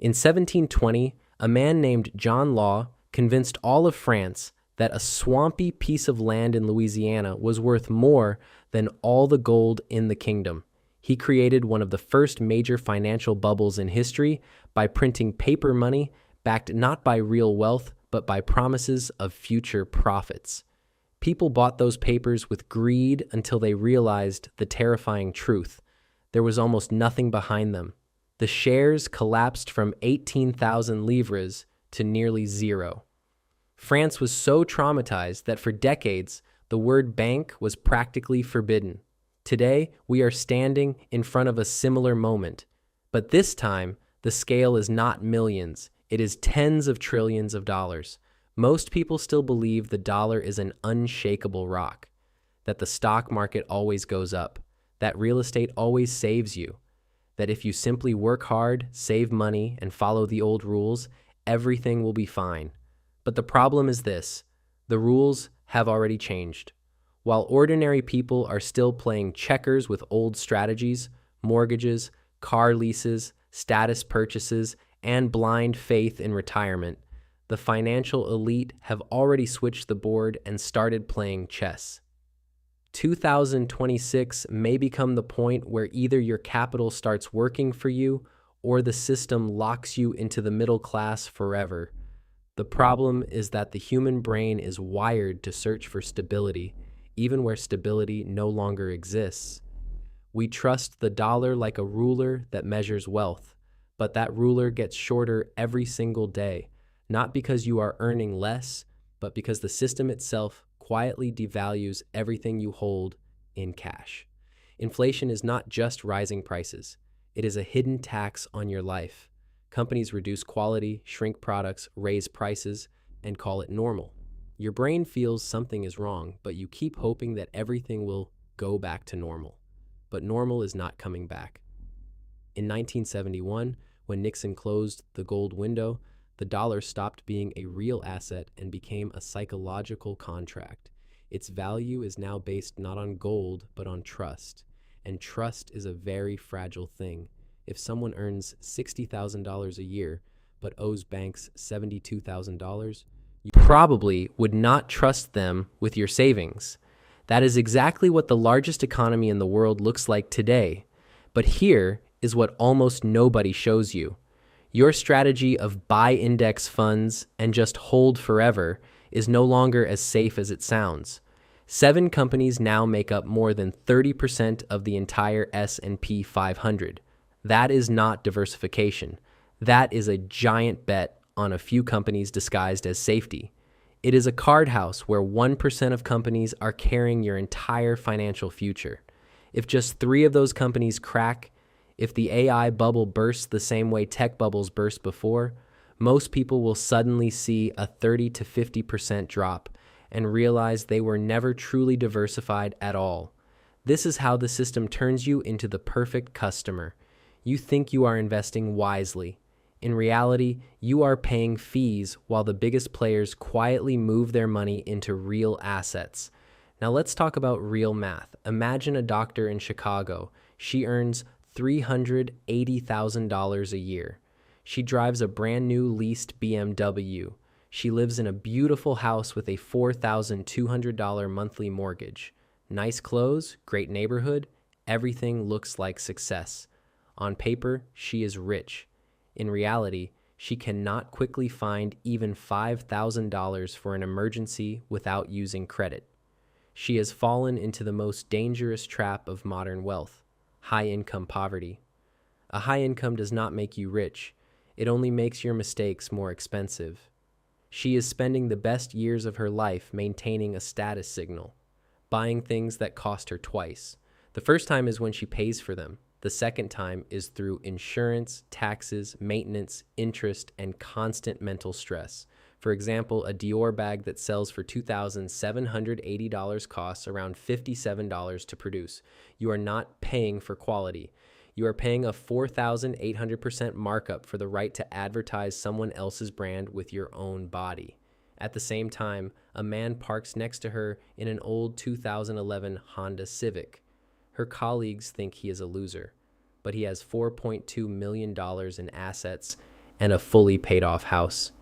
In 1720, a man named John Law convinced all of France that a swampy piece of land in Louisiana was worth more than all the gold in the kingdom. He created one of the first major financial bubbles in history by printing paper money backed not by real wealth, but by promises of future profits. People bought those papers with greed until they realized the terrifying truth. There was almost nothing behind them. The shares collapsed from 18,000 livres to nearly zero. France was so traumatized that for decades, the word bank was practically forbidden. Today, we are standing in front of a similar moment. But this time, the scale is not millions. It is tens of trillions of dollars. Most people still believe the dollar is an unshakable rock, that the stock market always goes up, that real estate always saves you, that if you simply work hard, save money, and follow the old rules, everything will be fine. But the problem is this: the rules have already changed. While ordinary people are still playing checkers with old strategies, mortgages, car leases, status purchases, and blind faith in retirement, the financial elite have already switched the board and started playing chess. 2026 may become the point where either your capital starts working for you or the system locks you into the middle class forever. The problem is that the human brain is wired to search for stability, even where stability no longer exists. We trust the dollar like a ruler that measures wealth, but that ruler gets shorter every single day, not because you are earning less, but because the system itself quietly devalues everything you hold in cash. Inflation is not just rising prices. It is a hidden tax on your life. Companies reduce quality, shrink products, raise prices, and call it normal. Your brain feels something is wrong, but you keep hoping that everything will go back to normal. But normal is not coming back. In 1971, when Nixon closed the gold window, the dollar stopped being a real asset and became a psychological contract. Its value is now based not on gold, but on trust. And trust is a very fragile thing. If someone earns $60,000 a year, but owes banks $72,000, you probably would not trust them with your savings. That is exactly what the largest economy in the world looks like today. But here is what almost nobody shows you. Your strategy of buy index funds and just hold forever is no longer as safe as it sounds. 7 companies now make up more than 30% of the entire S&P 500. That is not diversification. That is a giant bet on a few companies disguised as safety. It is a card house where 1% of companies are carrying your entire financial future. If just 3 of those companies crack, if the AI bubble bursts the same way tech bubbles burst before, most people will suddenly see a 30 to 50% drop and realize they were never truly diversified at all. This is how the system turns you into the perfect customer. You think you are investing wisely. In reality, you are paying fees while the biggest players quietly move their money into real assets. Now let's talk about real math. Imagine a doctor in Chicago. She earns $380,000 a year. She drives a brand new leased BMW. She lives in a beautiful house with a $4,200 monthly mortgage. Nice clothes, great neighborhood, everything looks like success. On paper, she is rich. In reality, she cannot quickly find even $5,000 for an emergency without using credit. She has fallen into the most dangerous trap of modern wealth: high-income poverty. A high income does not make you rich. It only makes your mistakes more expensive. She is spending the best years of her life maintaining a status signal, buying things that cost her twice. The first time is when she pays for them. The second time is through insurance, taxes, maintenance, interest, and constant mental stress. For example, a Dior bag that sells for $2,780 costs around $57 to produce. You are not paying for quality. You are paying a 4,800% markup for the right to advertise someone else's brand with your own body. At the same time, a man parks next to her in an old 2011 Honda Civic. Her colleagues think he is a loser, but he has $4.2 million in assets and a fully paid off house.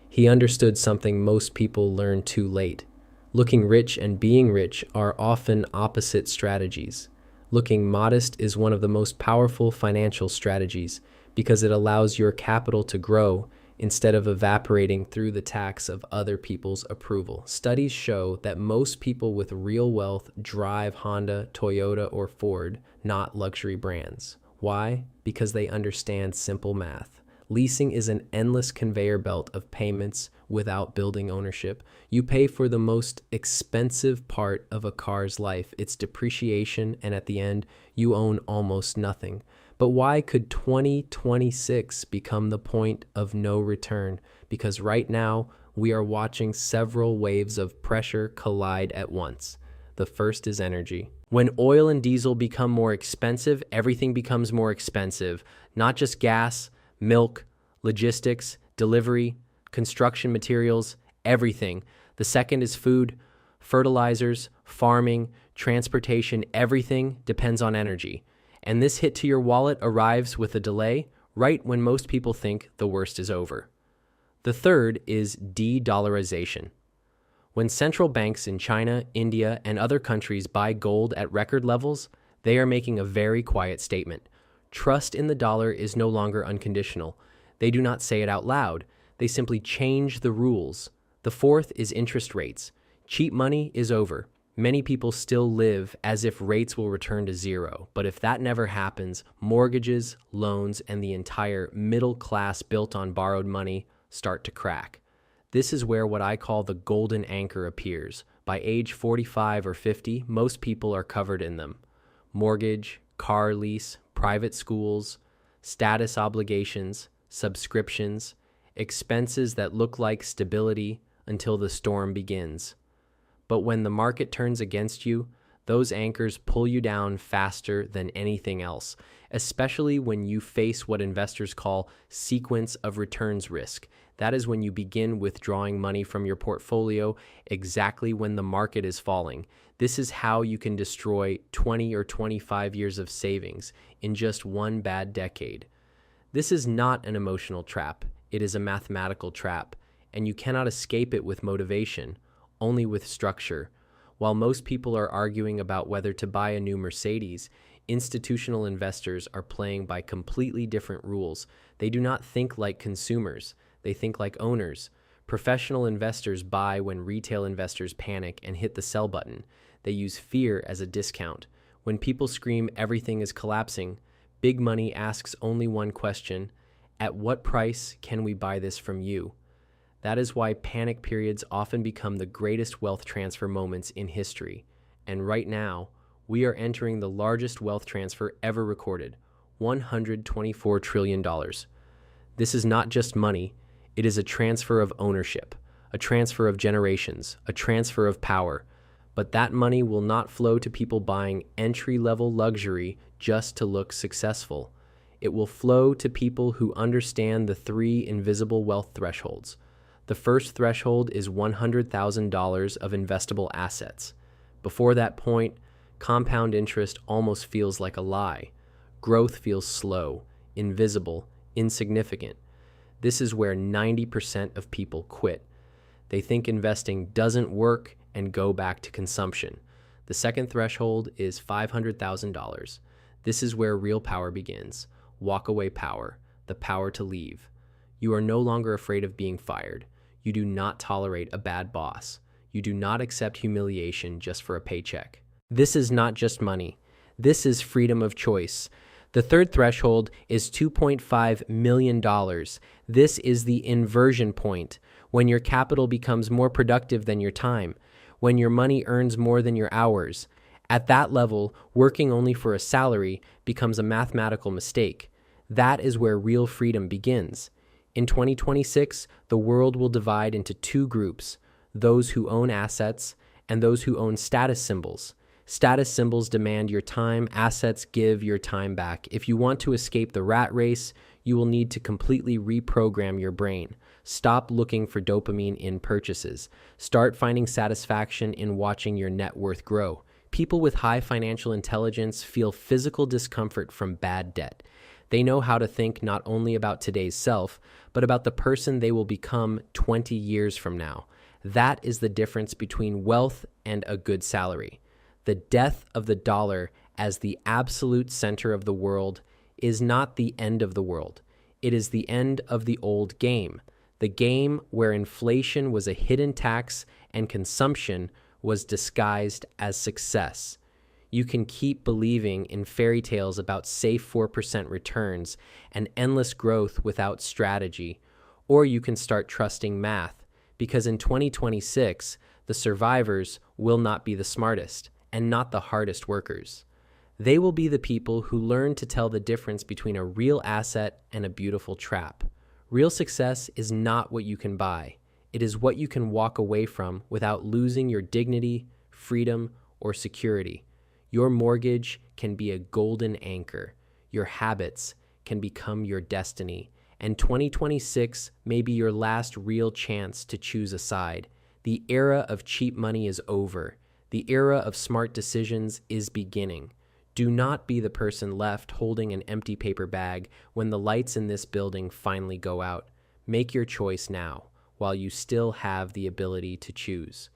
He understood something most people learn too late. Looking rich and being rich are often opposite strategies. Looking modest is one of the most powerful financial strategies because it allows your capital to grow instead of evaporating through the tax of other people's approval. Studies show that most people with real wealth drive Honda, Toyota, or Ford, not luxury brands. Why? Because they understand simple math. Leasing is an endless conveyor belt of payments without building ownership. You pay for the most expensive part of a car's life, its depreciation, and at the end, you own almost nothing. But why could 2026 become the point of no return? Because right now, we are watching several waves of pressure collide at once. The first is energy. When oil and diesel become more expensive, everything becomes more expensive. Not just gas, milk, logistics, delivery, construction materials, everything. The second is food, fertilizers, farming, transportation, everything depends on energy. And this hit to your wallet arrives with a delay, right when most people think the worst is over. The third is de-dollarization. When central banks in China, India, and other countries buy gold at record levels, they are making a very quiet statement. Trust in the dollar is no longer unconditional. They do not say it out loud. They simply change the rules. The fourth is interest rates. Cheap money is over. Many people still live as if rates will return to zero. But if that never happens, mortgages, loans, and the entire middle class built on borrowed money start to crack. This is where what I call the golden anchor appears. By age 45 or 50, most people are covered in them. Mortgage, car lease, private schools, status obligations, subscriptions, expenses that look like stability until the storm begins. But when the market turns against you, those anchors pull you down faster than anything else, especially when you face what investors call sequence of returns risk. That is when you begin withdrawing money from your portfolio exactly when the market is falling. This is how you can destroy 20 or 25 years of savings in just one bad decade. This is not an emotional trap. It is a mathematical trap, and you cannot escape it with motivation, only with structure. While most people are arguing about whether to buy a new Mercedes, institutional investors are playing by completely different rules. They do not think like consumers. They think like owners. Professional investors buy when retail investors panic and hit the sell button. They use fear as a discount. When people scream everything is collapsing, big money asks only one question: at what price can we buy this from you? That is why panic periods often become the greatest wealth transfer moments in history. And right now, we are entering the largest wealth transfer ever recorded, $124 trillion. This is not just money. It is a transfer of ownership, a transfer of generations, a transfer of power. But that money will not flow to people buying entry-level luxury just to look successful. It will flow to people who understand the three invisible wealth thresholds. The first threshold is $100,000 of investable assets. Before that point, compound interest almost feels like a lie. Growth feels slow, invisible, insignificant. This is where 90% of people quit. They think investing doesn't work and go back to consumption. The second threshold is $500,000. This is where real power begins. Walk-away power, the power to leave. You are no longer afraid of being fired. You do not tolerate a bad boss. You do not accept humiliation just for a paycheck. This is not just money. This is freedom of choice. The third threshold is $2.5 million. This is the inversion point, when your capital becomes more productive than your time, when your money earns more than your hours. At that level, working only for a salary becomes a mathematical mistake. That is where real freedom begins. In 2026, the world will divide into two groups: those who own assets and those who own status symbols. Status symbols demand your time, assets give your time back. If you want to escape the rat race, you will need to completely reprogram your brain. Stop looking for dopamine in purchases. Start finding satisfaction in watching your net worth grow. People with high financial intelligence feel physical discomfort from bad debt. They know how to think not only about today's self, but about the person they will become 20 years from now. That is the difference between wealth and a good salary. The death of the dollar as the absolute center of the world is not the end of the world. It is the end of the old game, the game where inflation was a hidden tax and consumption was disguised as success. You can keep believing in fairy tales about safe 4% returns and endless growth without strategy, or you can start trusting math, because in 2026, the survivors will not be the smartest and not the hardest workers. They will be the people who learn to tell the difference between a real asset and a beautiful trap. Real success is not what you can buy. It is what you can walk away from without losing your dignity, freedom, or security. Your mortgage can be a golden anchor. Your habits can become your destiny. And 2026 may be your last real chance to choose a side. The era of cheap money is over. The era of smart decisions is beginning. Do not be the person left holding an empty paper bag when the lights in this building finally go out. Make your choice now, while you still have the ability to choose.